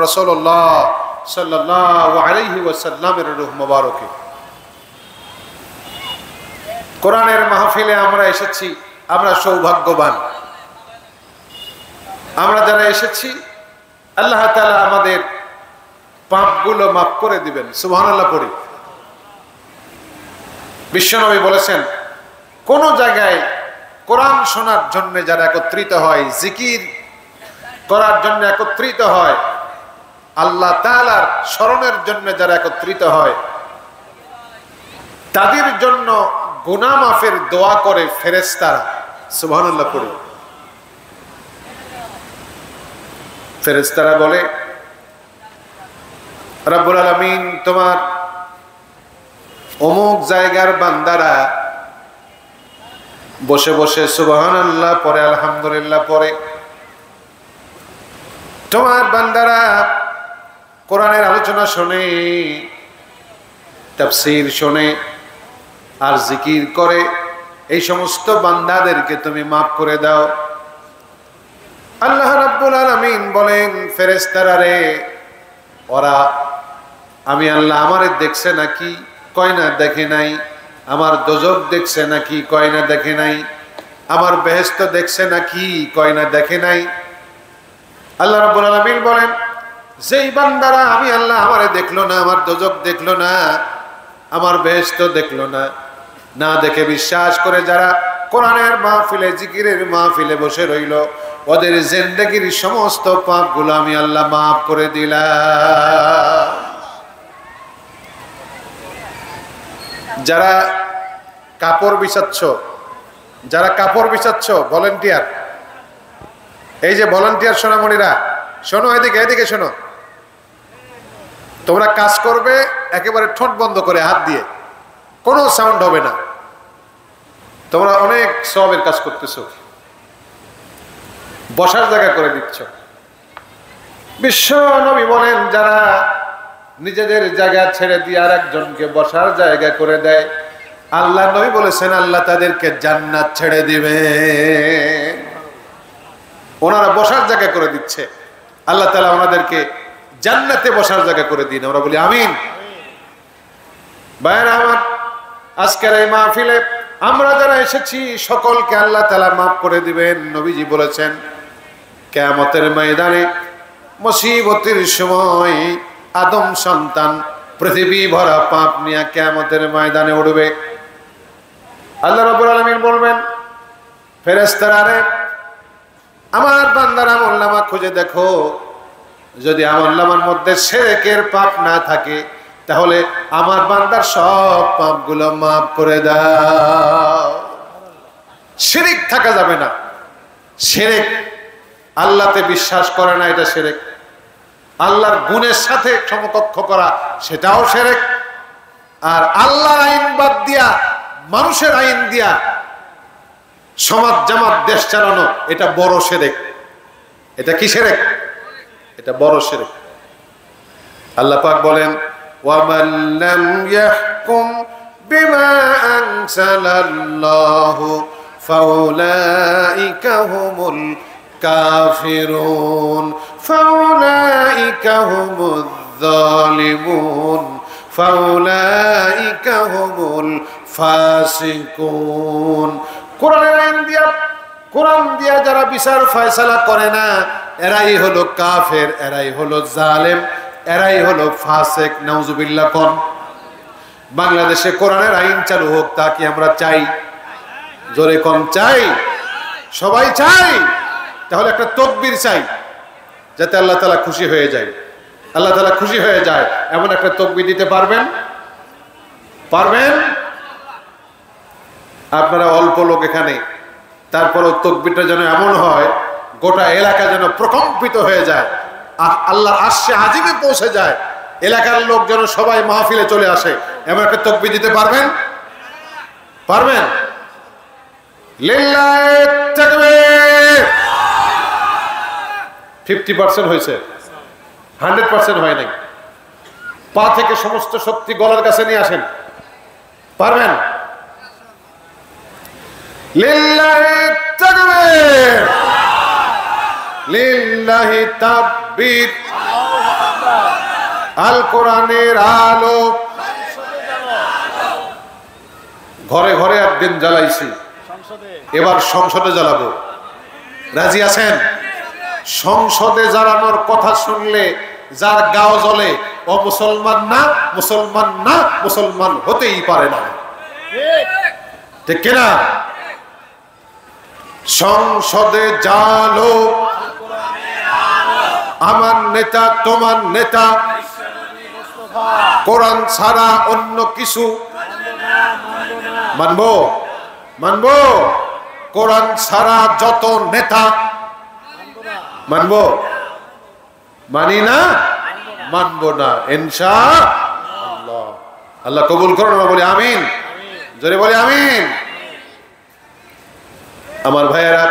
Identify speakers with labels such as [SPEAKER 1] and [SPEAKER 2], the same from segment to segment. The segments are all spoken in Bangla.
[SPEAKER 1] রাসূলুল্লাহ সাল্লাল্লাহু আলাইহি ওয়াসাল্লামের রূহ মুবারকে কোরআনের মাহফিলে আমরা এসেছি। আমরা সৌভাগ্যবান, আমরা যারা এসেছি আল্লাহ তাআলা আমাদের পাপগুলো মাফ করে দিবেন। সুবহানাল্লাহ পড়ি। বিশ্বনবী বলেছেন, কোন জায়গায় কোরআন শোনার জন্য যারা একত্রিত হয়, জিকির করার জন্য একত্রিত হয়, আল্লাহ তাআলার স্মরণের জন্য যারা একত্রিত হয়, তাদের জন্য গুনাহ মাফের দোয়া করে ফেরেশতারা। সুবহানাল্লাহ পড়ি। ফেরেশতারা বলে, রব্বুল আলামিন তোমার অমুক জায়গার বান্দারা বসে বসে সুবহানাল্লাহ পড়ে, আলহামদুলিল্লাহ পড়ে, তোমার বান্দারা কোরআনের আলোচনা শোনে, তাফসীর শোনে আর জিকির করে, এই সমস্ত বান্দাদেরকে তুমি মাফ করে দাও। আল্লাহ রাব্বুল আলামিন বলেন, ফেরেশতারা রে, ওরা আমি আল্লাহ আমারে দেখছে নাকি? কয় না, দেখে নাই। আমার দোজখ দেখছে নাকি? কয় না, দেখে নাই। আমার বেহেশত দেখছে নাকি? কয় না, দেখে নাই। আল্লাহ রাব্বুল আলামিন বলেন, যেই বান্দারা আমি আল্লাহ আমারে দেখলো না, আমার দোজখ দেখলো না, আমার বেহেশত দেখলো না, না দেখে বিশ্বাস করে যারা কোরআনের মাহফিলে, জিকিরের মাহফিলে বসে রইল, ওদের জিন্দেগির সমস্ত পাপগুলো আমি আল্লাহ মাফ করে দিলাম। যারা কাপড় বিছাচ্ছ, যারা কাপড় বিছাচ্ছ, ভলান্টিয়ার, এই যে ভলান্টিয়ার সোনামণিরা, শোনো, এদিকে এদিকে শোনো। তোমরা কাজ করবে একেবারে ঠোঁট বন্ধ করে, হাত দিয়ে, কোনো সাউন্ড হবে না। তোমরা অনেক সওয়াবের কাজ করতেছো, বসার জায়গা করে দিচ্ছ। বিশ্ব নবী বলেন, যারা নিজেদের জায়গা ছেড়ে দিয়ে আর একজনকে বসার জায়গা করে দেয়, আল্লাহ নবী বলেছেন আল্লাহ তাদেরকে জান্নাত ছেড়ে দিবে। ওনারা বসার জায়গা করে দিচ্ছে, আল্লাহ তাআলা ওনাদেরকে জান্নাতে বসার জায়গা করে দিন। আমরা বলি আমিন। ভাইরা আমার, আজকের এই মাহফিলে আমরা যারা এসেছি সকলকে আল্লাহ তাআলা মাফ করে দিবেন। নবীজি বলেছেন, কিয়ামতের ময়দানে মুসিবতের সময় আদম সন্তান পৃথিবী ভরা পাপ নিয়ে কিয়ামতের ময়দানে উঠবে। আল্লাহ রাব্বুল আলামিন বলবেন, ফেরেশতারা রে, আমার বান্দার আমলনামা খুঁজে দেখো, যদি আমলনামার মধ্যে শিরকের পাপ না থাকে তাহলে আমার বান্দার সব পাপগুলো মাফ করে দাও। শিরক থাকা যাবে না। শিরক, আল্লাহতে বিশ্বাস করে না, এটা শিরক। আল্লাহর গুণের সাথে সমকক্ষ করা, সেটাও শিরক। আর আল্লাহর আইন বাদ দিয়া, মানুষের আইন দিয়া সমাজ জামাত দেশ চালানো, এটা বড় শিরক। এটা কি শিরক? এটা বড় শিরক। আল্লাহ পাক বলেন, وَمَنْ لَمْ يَحْكُمْ بِمَا أَنزَلَ اللَّهُ فَأُولَئِكَ هُمُ الْكَافِرُونَ فَأُولَئِكَ هُمُ الظَّالِمُونَ فَأُولَئِكَ هُمُ الْفَاسِقُونَ। কোরআনের আইন দিয়া, কোরআন দিয়া যারা বিচার ফয়সালা করে না, এরাই হলো কাফের, এরাই হলো জালেম, এরাই হলো ফাসিক। নাউজুবিল্লাহ। কোন বাংলাদেশে কোরআনের আইন চালু হোক, তা কি আমরা চাই? জোরে কোন চাই? সবাই চাই। তাহলে একটা তাকবীর চাই, যাতে আল্লাহ তাআলা খুশি হয়ে যায়। আল্লাহ তাআলা খুশি হয়ে যায় এমন একটা তাকবীর দিতে পারবেন? পারবেন? আপনারা অল্প লোক এখানে, তারপরও তাকবীরটা যেন এমন হয় গোটা এলাকা যেন প্রকম্পিত হয়ে যায়, আল্লাহর আরশে আজিমে পৌঁছে যায়, এলাকার লোক যেন সবাই মাহফিলে চলে আসে, এমন একটা তাকবীর দিতে পারবেন? পারবেন? লিল্লাহি তাকবীর। 50% হয়েছে, 100% হয় নাই। পা থেকে সমস্ত শক্তি গলার কাছে নিয়ে আসেন। পারবেন? লিল্লাহি তাকবীর, লিল্লাহি তাকবীর, আল কোরআনের আলো। ঘরে ঘরে একদিন জ্বালাইছি, এবার সংসদে জ্বালাবো। রাজি আছেন? সংসদে জ্বালানোর কথা শুনলে যার গাও জ্বলে ও মুসলমান না, মুসলমান না, মুসলমান হতেই পারে না। ঠিক কিনা? সংসদে জ্বালো, আমার নেতা তোমার নেতা, কোরআন ছাড়া অন্য কিছু মানবো? মানবো? কোরআন ছাড়া যত নেতা মানবো? মানি না, মানবো না ইনশাআল্লাহ। আল্লাহ কবুল করুন, বলি আমিন। জোরে বলি আমিন। আমার ভাইয়েরা,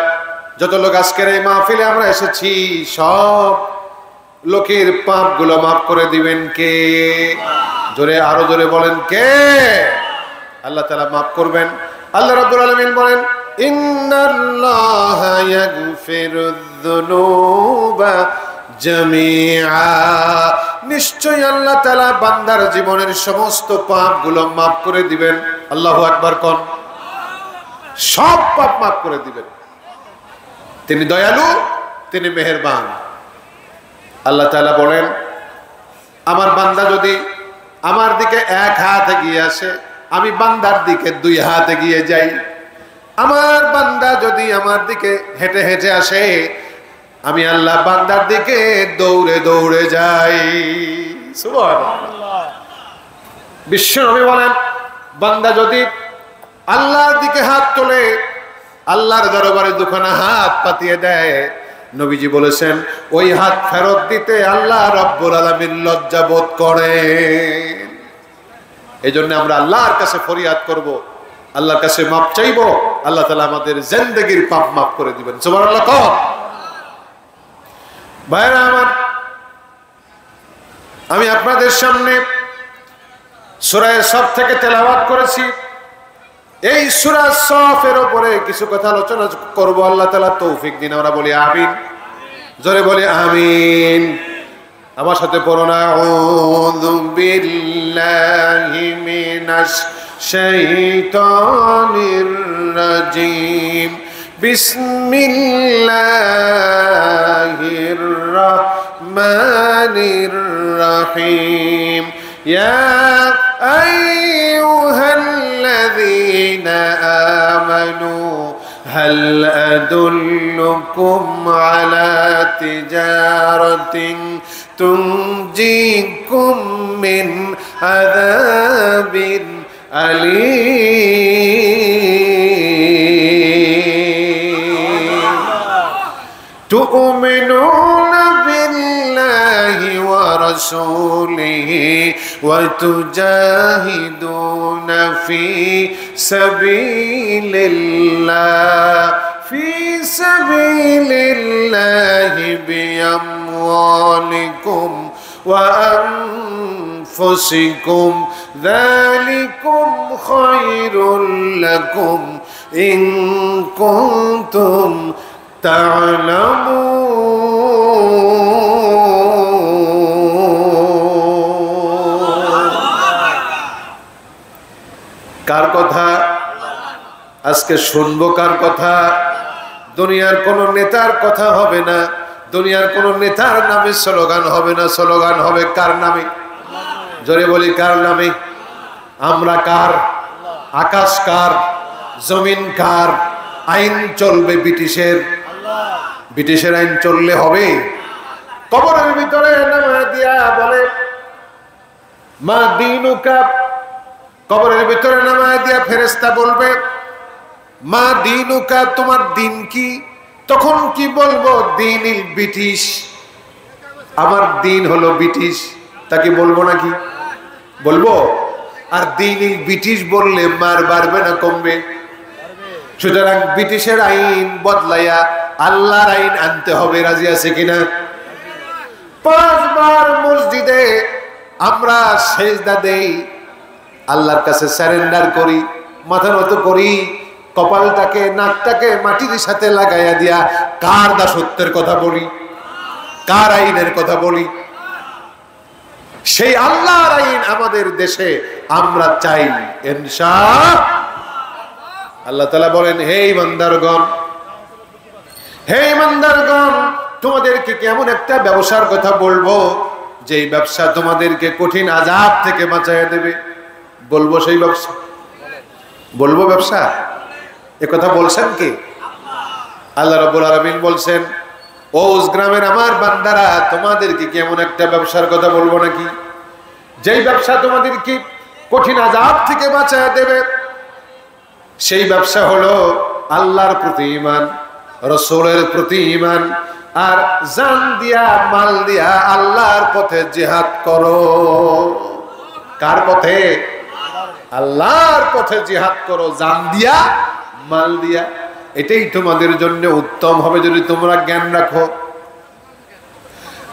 [SPEAKER 1] যত লোক আজকের এই মাহফিলে আমরা এসেছি, সব লোকের পাপ গুলো মাফ করে দিবেন কে? জোরে, আরো জোরে বলেন কে? আল্লাহ তাআলা মাফ করবেন। আল্লাহ রাব্বুল আলামিন বলেন, ইন্নাল্লাহা ইয়াগফিরুয যুনুবা জামিআ। নিশ্চয়ই আল্লাহ তাআলা বান্দার জীবনের সমস্ত পাপ গুলো মাফ করে দিবেন। আল্লাহু আকবার কোন। সব পাপ মাফ করে দিবেন। তিনি দয়ালু, তিনি মেহেরবান। আল্লাহ তাআলা বলেন, আমার বান্দা যদি আমার দিকে এক হাত এগিয়ে আসে, আমি বান্দার দিকে দুই হাত এগিয়ে যাই। আমার বান্দা যদি আমার দিকে হেঁটে হেঁটে আসে, আমি আল্লাহ বান্দার দিকে দৌড়ে দৌড়ে যাই। সুবহানাল্লাহ। বিশ্বনবী বলেন, বান্দা যদি আল্লাহর দিকে হাত তোলে, আল্লাহর দরবারে দুখানা হাত পাতিয়ে দেয়, নবীজি বলেছেন ওই হাত ফেরত দিতে আল্লাহ রাব্বুল আলামিন লজ্জা বোধ করেন। এই জন্য আমরা আল্লাহর কাছে ফরিয়াদ করব, আল্লাহর কাছে মাপ চাইবো। আল্লাহ তাআলা আমাদের জিন্দেগীর পাপ মাফ করে দিবেন। সুবহানাল্লাহ। কম ভাইরা আমার, আমি আপনাদের সামনে সূরা সফ থেকে তেলাওয়াত করেছি। এই সূরা সফের উপরে কিছু কথা আলোচনা করব। আল্লাহ তাআলা তৌফিক দিন। আমরা বলি আমিন। জোরে বলি আমিন। আমার সাথে পড়ুন, আউযু বিল্লাহি মিনাশ শাইতানির রাজিম, বিসমিল্লাহির রাহমানির রাহিম। ইয়া আইয়ুহাল্লাযীনা আমানু হাল আদুল্লুকুম আলা তিজারাতিন তুনজিকুম মিন আযাবিন আলীম। তু'মিনুনা বিল্লাহি ওয়া রাসূলিহি ওয়া তুজাহিদুনা ফি সাবিলিল্লাহ বিআমওয়ালিকুম ওয়া আনফুসিকুম যালিকুম খায়রুল লাকুম ইন কুনতুম তা'লামুন। কার কথা আজকে শুনবো? কার কথা? দুনিয়ার কোন নেতার কথা হবে না, দুনিয়ার কোন নেতার নামে স্লোগান হবে না। স্লোগান হবে কার নামে? জোরে বলি কার নামে? আমরা কার? আকাশ কার? জমিন কার? আইন চলবে ব্রিটিশের। ব্রিটিশের আইন চললে হবে? কবরের ভিতরে নামা দিয়া বলে মা দীনুকা। কবরের ভিতরে নামা দিয়া ফেরেশতা বলবে মা দীনুকা, তোমার দিন কি? তখন কি বলবো? দিনিল ব্রিটিশ। আমার দিন হলো ব্রিটিশ। তাকে বলবো নাকি? বলবো। আর দিনিল ব্রিটিশ বললে মার বাড়বে না কমবে? সুতরাং ব্রিটিশের আইন বদলাইয়া আল্লাহর আইন আনতে হবে। রাজি আছে কিনা? 5 বার মসজিদে আমরা সেজদা দেই, আল্লাহর কাছে সারেন্ডার করি, মাথা নত করি, কপালটাকে নাকটাকে মাটির সাথে লাগাইয়া দিয়া কার দাসত্বের কথা বলি? কার আইনের কথা বলি? সেই আল্লাহর আইন আমাদের দেশে আমরা চাই ইনশাআল্লাহ। আল্লাহ তাআলা বলেন, হে ইমানদারগণ, হে ইমানদারগণ, তোমাদেরকে কেমন একটা ব্যবসার কথা বলবো যেই ব্যবসা তোমাদেরকে কঠিন আযাব থেকে বাঁচাইয়া দেবে। বলবো সেই ব্যবসা, বলবো ব্যবসা, এ কথা বলছেন কি? আল্লাহ রাব্বুল আলামিন বলছেন, ওস গ্রামের আমার বান্দারা, তোমাদেরকে কেমন একটা ব্যবসার কথা বলবো নাকি যেই ব্যবসা তোমাদেরকে কঠিন আযাব থেকে বাঁচাইয়া দেবে। সেই ব্যবসা হলো আল্লাহর প্রতি ঈমান, রাসূলের প্রতি ঈমান, আর জান দিয়া মাল দিয়া আল্লাহর পথে জিহাদ করো। কার পথে? আল্লাহর পথে জিহাদ করো, জান দিয়া মাল দিয়া। এটাই তোমাদের জন্য উত্তম হবে যদি তোমরা জ্ঞান রাখো।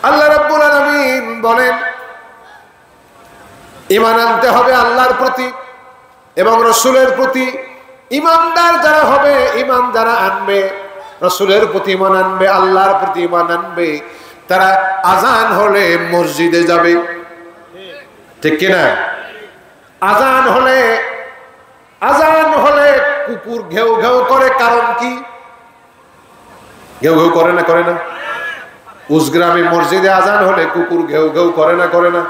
[SPEAKER 1] আল্লাহ রাব্বুল আলামিন বলেন, ঈমান আনতে হবে আল্লাহর প্রতি এবং রাসূলের প্রতি। ঈমানদার যারা হবে, ঈমান যারা আনবে, রাসূলের প্রতি ঈমান আনবে, আল্লাহর প্রতি ঈমান আনবে, তারা আজান হলে মসজিদে যাবে। ঠিক কিনা? আজান হলে কুকুর ঘেউ ঘেউ করে, কারণ কি? ঘেউ ঘেউ করে না, করে না? উসগ্রামে মসজিদে আজান হলে কুকুর ঘেউ ঘেউ করে না, করে না?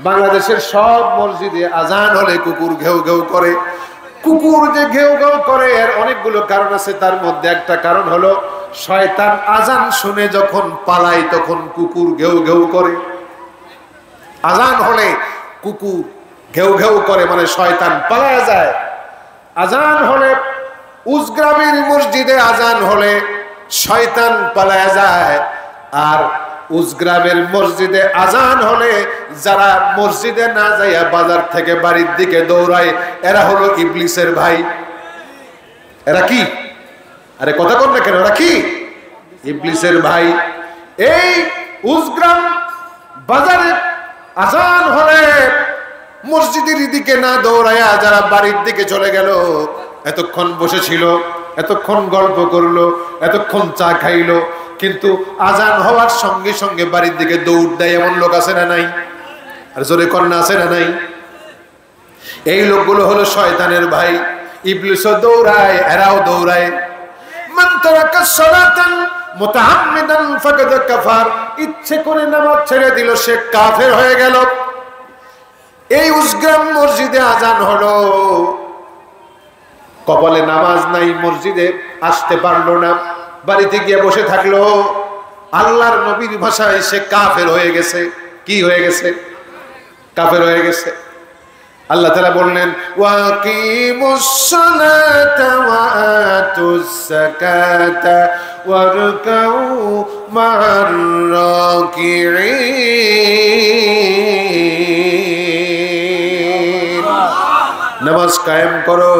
[SPEAKER 1] বাংলাদেশের সব মসজিদে আজান হলে কুকুর ঘেউ ঘেউ করে। কুকুর যে ঘেউ ঘেউ করে এর অনেকগুলো কারণ আছে, তার মধ্যে একটা কারণ হলো শয়তান আজান শুনে যখন পালায় তখন কুকুর ঘেউ ঘেউ করে। আজান হলে কুকুর ঘেউ ঘেউ করে মানে শয়তান পালায় যায়। আজান হলে উসগ্রামের মসজিদে আজান হলে শয়তান পালায় যায়, আর উসগ্রামের মসজিদে আজান হলে যারা মসজিদে না যাইয়া বাজার থেকে বাড়ির দিকে দৌড়ায় এরা হলো ইবলিসের ভাই। এরা কি? আরে কথা বল না কেন? এরা কি? ইবলিসের ভাই। এই উসগ্রাম বাজারে আজান হলে মসজিদের দিকে না দৌড়ায়া যারা বাড়ির দিকে চলে গেল, এতক্ষণ বসেছিল, এতক্ষণ গল্প করলো, এতক্ষণ চা খাইলো, কিন্তু আজান হওয়ার সঙ্গে সঙ্গে বাড়ির দিকে দৌড় দেয় এমন লোক আছে না নাই? আর জোরে কন্যা আছে না নাই? এই লোকগুলো হলো শয়তানের ভাই। ইবলিসও দৌড়ায়, এরাও দৌড়ায়। মান তারাকা সালাতান মুতাআম্মিদান ফাকাদ কাফার, ইচ্ছে করে নামাজ ছেড়ে দিল সে কাফের হয়ে গেল। এই উসগ্রাম মসজিদে আজান হলো, কপালে নামাজ নাই, মসজিদে আসতে পারলো না, বাড়িতে গিয়ে বসে থাকলো, আল্লাহর নবীর ভাষায় সে কাফের হয়ে গেছে। কি হয়ে গেছে? কাফের হয়ে গেছে। আল্লাহ তাআলা বললেন, ওয়াকিমুস সালাতা ওয়া আতুস যাকাতা ওয়ারকাউ মা'আর রাকিঈন। নামাজ কায়েম করো,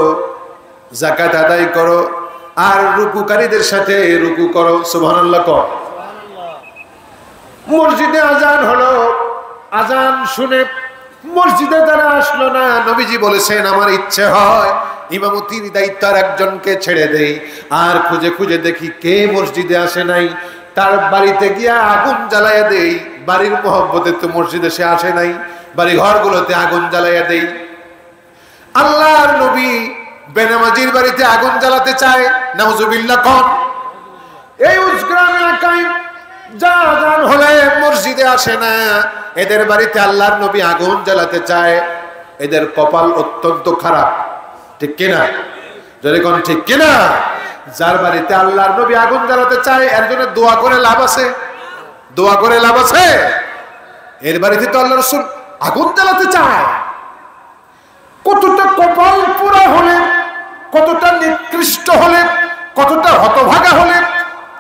[SPEAKER 1] যাকাত আদায় করো, আর রুকুকারীদের সাথে রুকু করো। সুবহানাল্লাহ কর। মসজিদে আজান হলো, আজান শুনে মসজিদে যারা আসলো না, নবীজি বলেছেন আমার ইচ্ছে হয় ইমামতির দায়িত্ব আর একজনকে ছেড়ে দেই, আর খুঁজে খুঁজে দেখি কে মসজিদে আসে নাই, তার বাড়িতে গিয়া আগুন জ্বালাইয়া দেই। বাড়ির মহব্বতে তো মসজিদে সে আসে নাই, বাড়ি ঘরগুলোতে আগুন জ্বালাইয়া দেই। আল্লাহর নবী বেনামাজির বাড়িতে আগুন জ্বালাতে চায়, নাউজুবিল্লাহ কোন। এই উসগ্রাম এলাকায় যা আজান হলে মসজিদে আসে না, এদের বাড়িতে আল্লাহর নবী আগুন জ্বালাতে চায়। এদের কপাল অত্যন্ত খারাপ। ঠিক কিনা? যদি কোন ঠিক কিনা? যার বাড়িতে আল্লাহর নবী আগুন জ্বালাতে চায় এর জন্য দোয়া করে লাভ আছে? দোয়া করে লাভ আছে? এর বাড়িতে তো আল্লাহ রাসূল আগুন জ্বালাতে চায়। কতটা কপাল পুরা হলে, কতটা নিকৃষ্ট হলে, কতটা হতভাগা হলে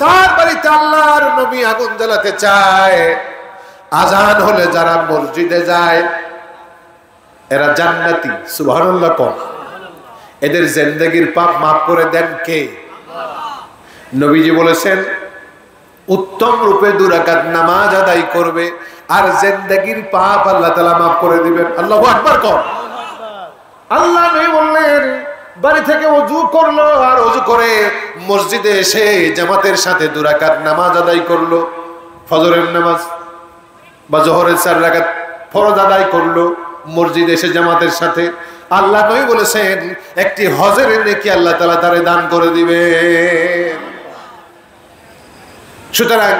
[SPEAKER 1] তার বাড়িতে আল্লাহর নবী আগুন জ্বালাতে চায়। আজান হলে যারা মসজিদে যায় এরা জান্নাতি। সুবহানাল্লাহ কোন। এদের জিন্দেগীর পাপ মাফ করে দেন কে? নবীজি বলেছেন উত্তম রূপে 2 রাকাত নামাজ আদায় করবে আর জিন্দেগীর পাপ আল্লাহ তাআলা মাফ করে দিবেন। আল্লাহু আকবার কোন। আল্লাহ নবী বললেন বাড়ি থেকে ওযু করলো, আর ওযু করে মসজিদে এসে জামাতের সাথে 2 রাকাত নামাজ আদায় করলো, ফজরের নামাজ বা জোহরের 4 রাকাত ফরজ আদায় করলো, মসজিদে এসে জামাতের সাথে, আল্লাহ নবী বলেছেন একটি হজের নেকি আল্লাহ তাআলা তারে দান করে দিবেন। সুতরাং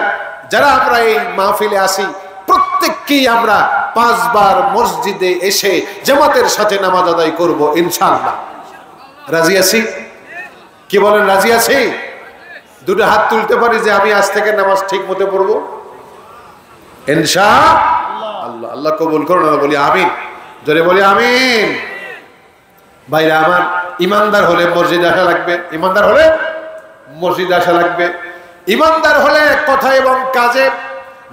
[SPEAKER 1] যারা আমরা এই মাহফিলে আসি প্রত্যেককেই আমরা 5 বার মসজিদে এসে জামাতের সাথে নামাজ আদায় করব ইনশাআল্লাহ। রাজি আছি? কি বলেন, রাজি আছি? দুটো হাত তুলতে পারি যে আমি আজ থেকে নামাজ ঠিক মতো পড়বো ইনশাআল্লাহ। আল্লাহ কবুল করুন, বলি আমিন, জোরে বলি আমিন। ভাইরা আমার, ইমানদার হলে মসজিদে আসা লাগবে, ইমানদার হলে মসজিদে আসা লাগবে। ইমানদার হলে কথা এবং কাজে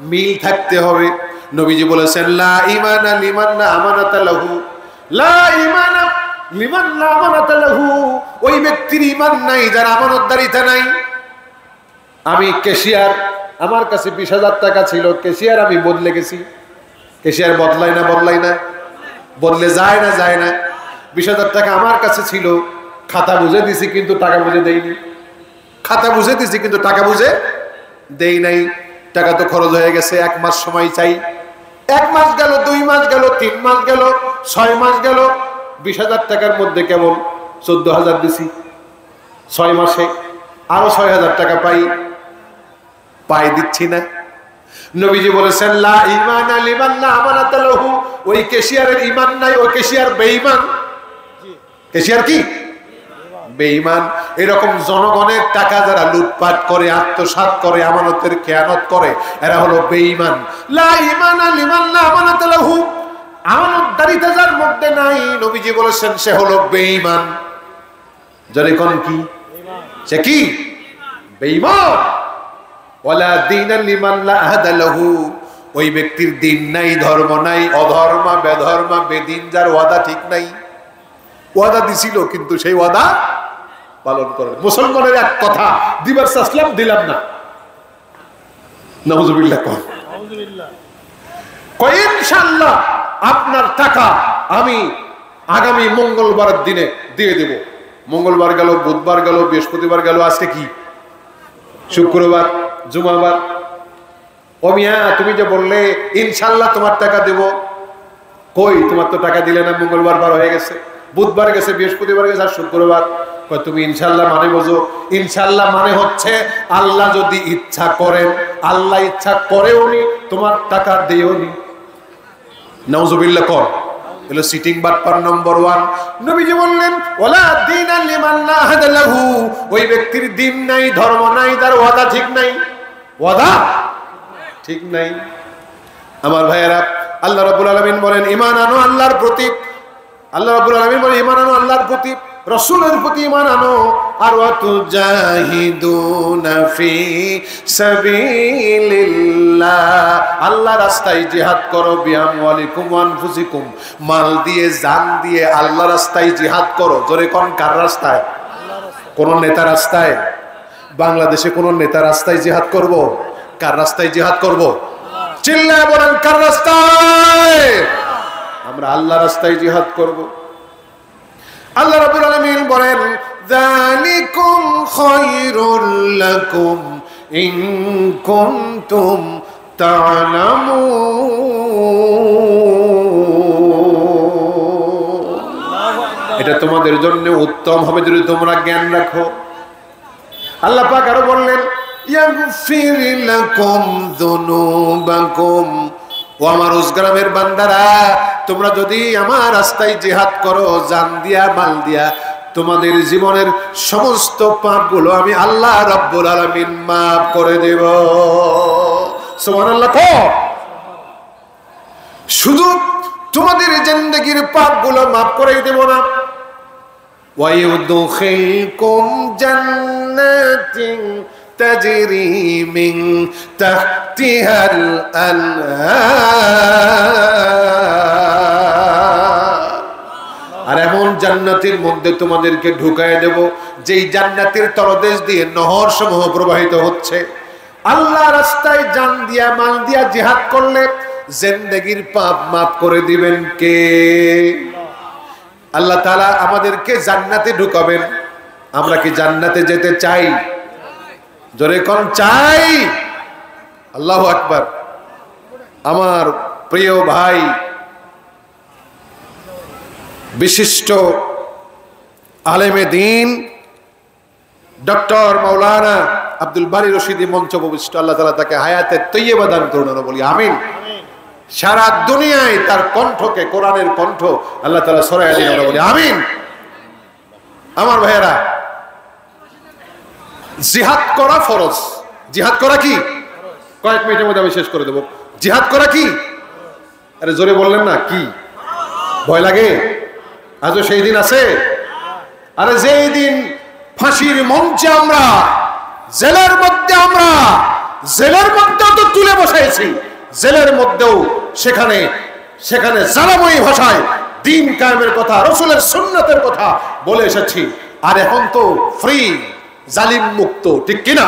[SPEAKER 1] মিল থাকতে হবে। নবীজি বলেছেন লা ঈমানা লিমান লা আমানাতা লাহু, লা ঈমানা লিমান লা আমানাতা লাহু, ওই ব্যক্তির ঈমান নাই যার আমানতদারিতা নাই। আমি ক্যাশিয়ার, আমার কাছে 20,000 টাকা ছিল, ক্যাশিয়ার আমি বদলে গেছি। ক্যাশিয়ার বদলাই না, বদলাই না, বদলে যায় না, যায় না। 20,000 টাকা আমার কাছে ছিল, খাতা বুঝে দিছি কিন্তু টাকা বুঝে দেইনি, খাতা বুঝে দিছি কিন্তু টাকা বুঝে দেই নাই। টাকা তো খরচ হয়ে গেছে, 1 মাস সময় চাই। 1 মাস গেল, 2 মাস গেল, 3 মাস গেল, 6 মাস গেল, 20,000 টাকার মধ্যে কেবল 14,000 দিছি। 6 মাসে আরো 6,000 টাকা পাই দিচ্ছি না। নবীজি বলেছেন লা ঈমানা লিমান লা আমানাতা লাহু, ওই ক্যাশিয়ারের ঈমান নাই, ওই ক্যাশিয়ার বেঈমান। ক্যাশিয়ার কি? বেঈমান। এরকম জনগণের টাকা যারা লুটপাট করে, আত্মসাৎ করে, আমানতের খেয়ানত করে, এরা হলো বেঈমান। লা ঈমানা লিমান লা আমানাতা লাহু, আমানতদারিতা যার মধ্যে নাই, নবীজি বলেছেন সে হলো বেঈমান। জনে কোন কি? সে কি? বেঈমান। ওয়ালা দীনা লিমান লা আহাদা লাহু, ওই ব্যক্তির দিন নাই, ধর্ম নাই, অধর্ম, বেধর্ম, বেদিন, যার ওয়াদা ঠিক নাই। ওয়াদা দিছিল কিন্তু সেই ওয়াদা পালন করে। মুসলমানের এক কথা দিবার চাইলাম, দিলাম না, নাউজুবিল্লাহ। কয় ইনশাআল্লাহ আপনার টাকা আমি আগামী মঙ্গলবারের দিনে দিয়ে দেব। মঙ্গলবার গেল, বুধবার গেল, বৃহস্পতিবার গেল, আজকে কি? শুক্রবার, জুমাবার। ও মিয়া, তুমি যে বললে ইনশাআল্লাহ তোমার টাকা দেব, কই তোমার তো টাকা দিলে না? মঙ্গলবার বার হয়ে গেছে, বুধবার গেছে, বৃহস্পতিবার গেছে, আর শুক্রবার। তুমি ইনশাআল্লাহ মানে বোঝো? ইনশাআল্লাহ মানে হচ্ছে আল্লাহ যদি ইচ্ছা করেন, আল্লাহ ইচ্ছা করেওনি, তোমার টাকা দেওনি। নাউজুবিল্লাহ কর, এলো সিটিং বাটপার নম্বর 1। নবীজি বললেন ওয়ালা দীনা লিমান লা আহাদা লাহু, ওই ব্যক্তির দিন নাই, ধর্ম নাই, তার ওয়াদা ঠিক নাই, ওয়াদা ঠিক নাই। আমার ভাইয়েরা, আল্লাহ রাব্বুল আলামিন বলেন ঈমান আনো আল্লাহর প্রতি। আল্লাহ রাব্বুল আলামিন বলেন ঈমান আনো আল্লাহর প্রতি, রাসূলের প্রতি ঈমান আনো। আর ওয়াতুজাহিদুনা ফি সাবিলিল্লাহ, আল্লাহ রাস্তায় জিহাদ করো। বিআমওয়ালিকুম ওয়া আনফুসিকুম, মাল দিয়ে, জান দিয়ে আল্লাহ রাস্তায় জিহাদ করো। জোরে কোন? কার রাস্তায়? কোন নেতা রাস্তায়? বাংলাদেশে কোন নেতা রাস্তায় জিহাদ করব? কার রাস্তায় জিহাদ করব? চিল্লায় বলেন, কার রাস্তায়? আমরা আল্লাহ রাস্তায় জিহাদ করব। আল্লাহ রাব্বুল আলামিন বলেন যালিকুম খায়রুল লাকুম ইন কুনতুম তা'লামুন, এটা তোমাদের জন্য উত্তম হবে যদি তোমরা জ্ঞান রাখো। আল্লাহ পাক আরো বললেন ইয়াগফির লাকুম যুনুবাকুম, ও আমার উসগ্রামের বান্দারা, তোমরা যদি আমার রাস্তায় জিহাদ করো, জান দিয়া, মাল দিয়া, তোমাদের জীবনের সমস্ত পাপগুলো আমি আল্লাহ রাব্বুল আলামিন মাফ করে দেব। সুবহানাল্লাহ। শুধু তোমাদের জিন্দেগীর পাপগুলো মাফ করে দেব না, ওয়ায়ুদখিলকুম জান্নাতিন তাজরি মিন তাহতিহাল আনহার, আর এমন জান্নাতের মধ্যে তোমাদেরকে ঢুকায় দেব যেই জান্নাতের তলদেশ দিয়ে নহর সমূহ প্রবাহিত হচ্ছে। আল্লাহ রাস্তায় জান দিয়া, মাল দিয়া জিহাদ করলে জিন্দেগীর পাপ মাফ করে দিবেন কে? আল্লাহ তাআলা আমাদেরকে জান্নাতে ঢুকাবেন। আমরা কি জান্নাতে যেতে চাই? জোরে কোন চাই? আল্লাহু আকবার। আমার প্রিয় ভাই, বিশিষ্ট আলেমে দ্বীন ডক্টর মাওলানা আব্দুল বারী রশিদি মঞ্চ উপবিষ্ট, আল্লাহ তাআলা তাকে হায়াতে তৈয়বা দান করুন, বলি আমিন। সারা দুনিয়ায় তার কণ্ঠকে, কোরআনের কণ্ঠ আল্লাহ তাআলা ছড়াইয়া দিন, বলি আমিন। আমার ভাইয়েরা, জিহাদ করা ফরজ। জিহাদ করা কি? কয়েক মিনিটের মধ্যে আমি শেষ করে দেব। জিহাদ করা কি? আরে জোরে বললেন না কি? ভয় লাগে? আজও সেই দিন আছে? আরে যেই দিন ফাঁসির মঞ্চে আমরা, জেলের মধ্যেও তো তুলে বসাইছি, জেলের মধ্যেও সেখানে জালাময়ী ভাষায় দ্বীন কায়েমের কথা, রাসূলের সুন্নাতের কথা বলে এসেছি। আর এখন তো ফ্রি, জালিম মুক্ত, ঠিক কিনা?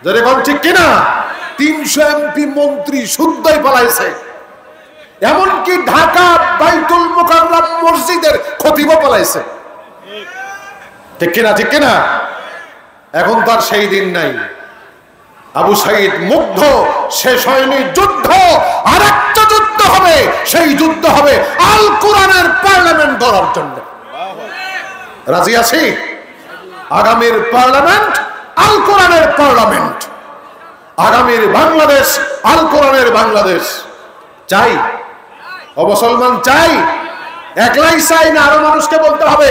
[SPEAKER 1] যদি কোন ঠিক কিনা? 300 এমপি মন্ত্রী শুদ্ধই পালাইছে, এমনকি ঢাকা বাইতুল মুকাররম মসজিদের খতিবও পালাইছে, ঠিক কিনা? ঠিক কিনা? এখন তার সেই দিন নাই। আবু সাঈদ মুগ্ধ, শেষ হয়নি যুদ্ধ, আর একটা যুদ্ধ হবে, সেই যুদ্ধ হবে আল কোরআনের পার্লামেন্ট গড়ার জন্য। রাজি আছি? আগামীর পার্লামেন্ট আল কোরআনের পার্লামেন্ট, আগামীর বাংলাদেশ আল কোরআনের বাংলাদেশ। চাই? ও মুসলমান চাই? একলাই চাই না, আরো মানুষকে বলতে হবে,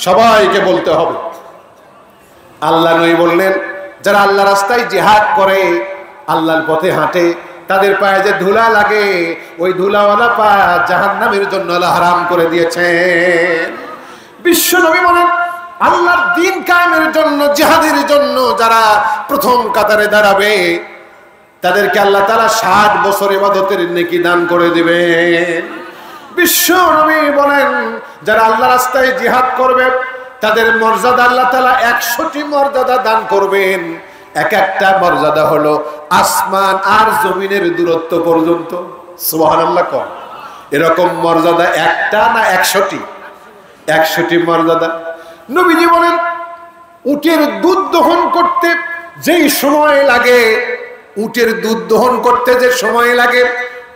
[SPEAKER 1] সবাইকে বলতে হবে। আল্লাহ নবী বললেন, যারা আল্লাহ রাস্তায় জিহাদ করে, আল্লাহর পথে হাঁটে, তাদের পায়ে যে ধুলা লাগে, ওই ধুলাওয়ালা পা জাহান্নামের জন্য আল্লাহ হারাম করে দিয়েছেন। বিশ্ব নবী বলেন, আল্লাহর দ্বীন কায়েমের জন্য, জিহাদের জন্য যারা প্রথম কাতারে দাঁড়াবে, তাদেরকে আল্লাহ তাআলা 60 বছর ইবাদতের নেকি দান করে দিবেন। বিশ্ব নবী বলেন, যারা আল্লাহ রাস্তায় জিহাদ করবে, তাদের মর্যাদা আল্লাহ তাআলা 100টি মর্যাদা দান করবেন। এক একটা মর্যাদা হলো আসমান আর জমিনের দূরত্ব পর্যন্ত। সুবহানাল্লাহ কোন? এরকম মর্যাদা একটা না 100টি? 100টি মর্যাদা। নবীজি বলেন, উটের দুধ দহন করতে যেই সময় লাগে, উটের দুধ দহন করতে যে সময় লাগে,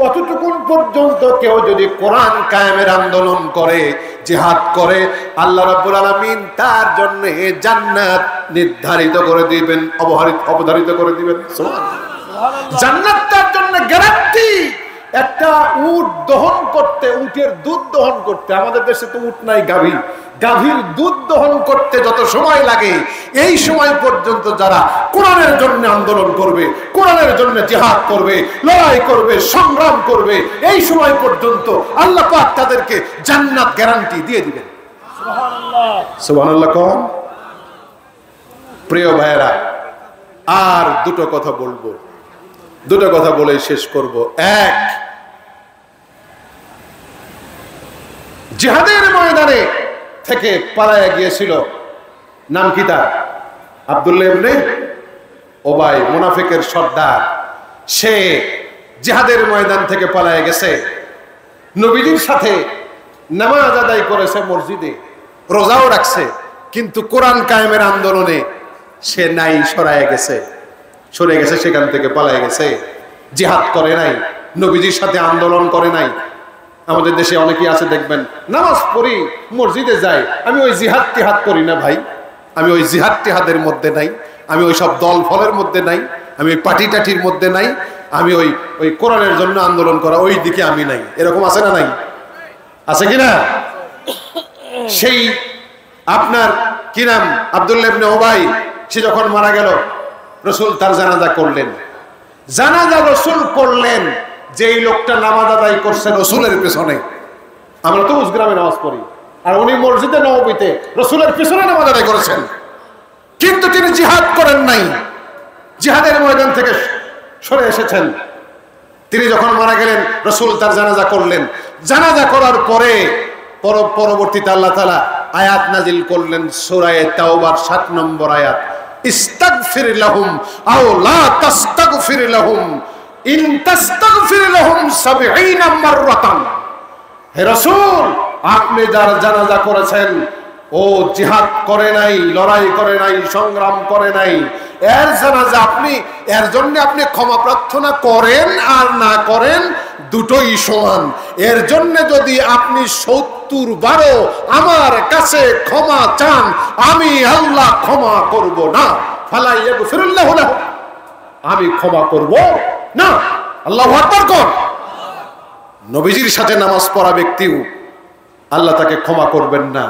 [SPEAKER 1] অতটুকুন পর্যন্ত কেউ যদি কোরআন কায়েমের আন্দোলন করে, জিহাদ করে, আল্লাহ রাব্বুল আলামিন তার জন্য জান্নাত নির্ধারিত করে দিবেন, অবধারিত করে দিবেন। সুবহানাল্লাহ। জান্নাত তার জন্য গ্যারান্টি। একটা উট দহন করতে, উটের দুধ দহন করতে, আমাদের দেশে তো উট নাই, গাভীর দুধ দহন করতে যত সময় লাগে, এই সময় পর্যন্ত যারা কোরআনের জন্য আন্দোলন করবে, কোরআনের জন্য জিহাদ করবে, লড়াই করবে, সংগ্রাম করবে, এই সময় পর্যন্ত আল্লাহ পাক তাদেরকে জান্নাত গ্যারান্টি দিয়ে দিবেন। সুবহানাল্লাহ। সুবহানাল্লাহ কোন? প্রিয় ভাইয়েরা, আর দুটো কথা বলবো, দুটো কথা বলে শেষ করব। এক, জিহাদের ময়দানে থেকে পালায়া গিয়েছিল, নাম কি তার? আব্দুল্লাহ ইবনে উবাই, মুনাফিকের সর্দার। সে জিহাদের ময়দান থেকে পালায়া গেছে, নবীজির সাথে নামাজ আদায় করেছে মসজিদে, রোজাও রাখছে, কিন্তু কোরআন কায়েমের আন্দোলনে সে নাই, সরে গেছে, সেখান থেকে পালায় গেছে। জিহাদ করে নাই, নবীজির সাথে আন্দোলন করে নাই। আমাদের দেশে অনেকেই আছে, দেখবেন নামাজ পড়ি, মসজিদে যাই, আমি ওই জিহাদ টিহাদ করি না ভাই, আমি ওই জিহাদ টিহাদের মধ্যে নাই, আমি ওই সব দল ফলের মধ্যে নাই, আমি ওই পাটি টাটির মধ্যে নাই, আমি ওই কোরআনের জন্য আন্দোলন করা ওই দিকে আমি নাই। এরকম আছে না? নাই? আছে কিনা? সেই আপনার কি নাম, আব্দুল্লাহ ইবনে উবাই, সে যখন মারা গেল, রাসূল তার জানাজা করলেন। জানাজা রাসূল করলেন, যেই লোকটা নামাজ আদায় করছে রাসূলের পেছনে। আমরা তো উসগ্রামে নামাজ পড়ি, আর উনি মসজিদে নববীতে রাসূলের পেছনে নামাজ আদায় করেছেন, কিন্তু তিনি জিহাদ করেন নাই, জিহাদের ময়দান থেকে সরে এসেছেন। তিনি যখন মারা গেলেন, রাসূল তার জানাজা করলেন। জানাজা করার পরে পরবর্তীতে আল্লাহ তাআলা আয়াত নাজিল করলেন, সূরা তাওবার 7 নম্বর আয়াত, ইস্তাগফির লাহুম আও লা তাস্তাগফির লাহুম ইন তাস্তাগফির লাহুম 70 মাররাতান। হে রাসূল, আপনি যার জানাজা করেছেন, ও জিহাদ করে নাই, লড়াই করে নাই, সংগ্রাম করে নাই, এর জানাজা আপনি, এর জন্য আপনি ক্ষমা প্রার্থনা করেন আর না করেন, দুটোই সমান। এর জন্য যদি আপনি 70 বারও আমার কাছে ক্ষমা চান, আমি আল্লাহ ক্ষমা করব না। ফালা ইয়াগফিরুল্লাহু লাহু, আমি ক্ষমা করব না। আল্লাহু আকবার কোন? নবীজির সাথে নামাজ পড়া ব্যক্তিও আল্লাহ তাকে ক্ষমা করবেন না।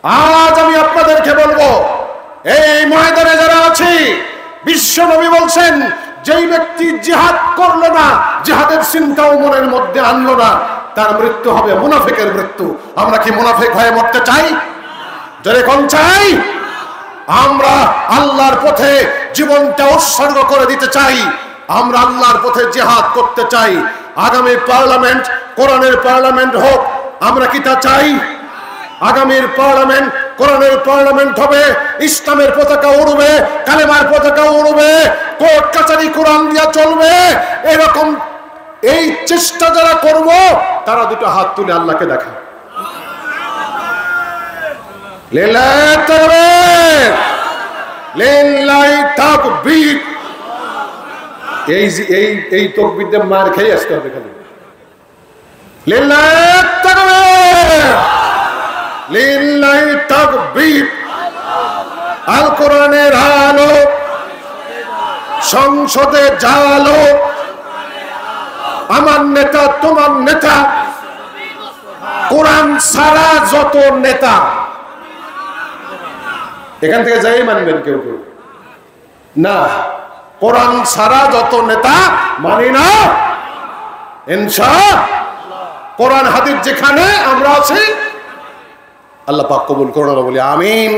[SPEAKER 1] আজ আমি আপনাদেরকে বলবো, এই ময়দানে যারা আছি, বিশ্ব নবী বলছেন যেই ব্যক্তি জিহাদ করলো না, জিহাদের চিন্তাও মনের মধ্যে আনলো না, তার মৃত্যু হবে মুনাফিকের মৃত্যু। আমরা কি মুনাফিক হয়ে মরতে চাই? যারা কোন চাই? আমরা আল্লাহর পথে জীবনটা উৎসর্গ করে দিতে চাই, আমরা আল্লাহর পথে জিহাদ করতে চাই। আগামী পার্লামেন্ট কোরআনের পার্লামেন্ট হোক, আমরা কি তা চাই? আগামীর পার্লামেন্ট কোরআনের পার্লামেন্ট হবে, ইসলামের পতাকা উড়বে, কালেমার পতাকা উড়বে, কোর্ট কাচারি কোরআন দিয়া চলবে। এরকম এই চেষ্টা যারা করব, তারা দুটো হাত তুলে আল্লাহকে দেখা। লিল্লাহি তাকবীর, লিল্লাহি তাকবীর। এই তাকবীর দিয়ে মার খেয়ে আসতে হবে খালি। লিল্লাহি তাকবীর, লিল্লাহি তাকবীর। আল কোরআনের আলো সংসদে জালো, আমার নেতা তোমার নেতা, কোরআন ছাড়া যত নেতা, এখান থেকে যাই মানবেন কেউ কেউ না, কোরআন ছাড়া যত নেতা মানি না। ইনশাআল্লাহ কোরআন হাদিস যেখানে আমরা আছি, আল্লাহ পাক কবুল করুন, বলি আমিন।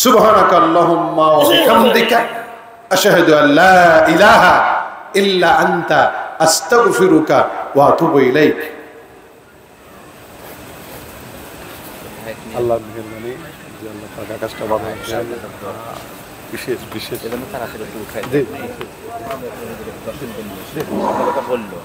[SPEAKER 1] সুবহানাকা আল্লাহুম্মা ওয়া বিহামদিকা আশহাদু আল্লা ইলাহা ইল্লা আনতা আস্তাগফিরুকা ওয়া আতুবু ইলাইক। আল্লাহর মেহেরবানি যে আল্লাহ পাক আকাশটা বানায় বিশেষ বিশেষ এজন্য তারা আসলে একটু উঠায় জি বললো।